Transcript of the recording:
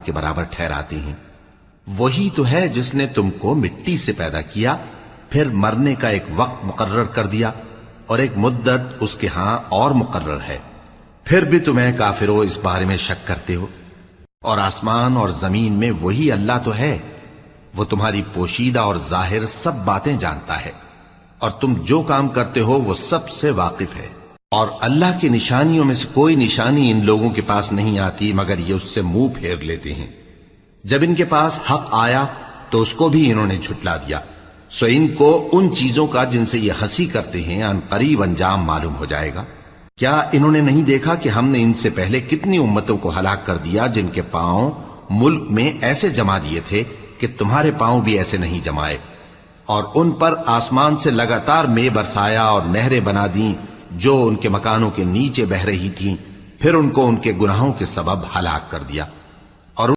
کے برابر ٹھہراتے ہیں۔ وہی تو ہے جس نے تم کو مٹی سے پیدا کیا، پھر مرنے کا ایک وقت مقرر کر دیا اور ایک مدت اس کے ہاں اور مقرر ہے، پھر بھی تمہیں کافروں اس بارے میں شک کرتے ہو۔ اور آسمان اور زمین میں وہی اللہ تو ہے، وہ تمہاری پوشیدہ اور ظاہر سب باتیں جانتا ہے، اور تم جو کام کرتے ہو وہ سب سے واقف ہے۔ اور اللہ کی نشانیوں میں سے کوئی نشانی ان لوگوں کے پاس نہیں آتی مگر یہ اس سے منہ پھیر لیتے ہیں۔ جب ان کے پاس حق آیا تو اس کو بھی انہوں نے جھٹلا دیا، سو ان کو ان چیزوں کا جن سے یہ ہنسی کرتے ہیں ان قریب انجام معلوم ہو جائے گا۔ کیا انہوں نے نہیں دیکھا کہ ہم نے ان سے پہلے کتنی امتوں کو ہلاک کر دیا جن کے پاؤں ملک میں ایسے جما دیے تھے کہ تمہارے پاؤں بھی ایسے نہیں جمائے، اور ان پر آسمان سے لگاتار مے برسایا اور نہریں بنا دیں جو ان کے مکانوں کے نیچے بہہ رہی تھیں، پھر ان کو ان کے گناہوں کے سبب ہلاک کر دیا۔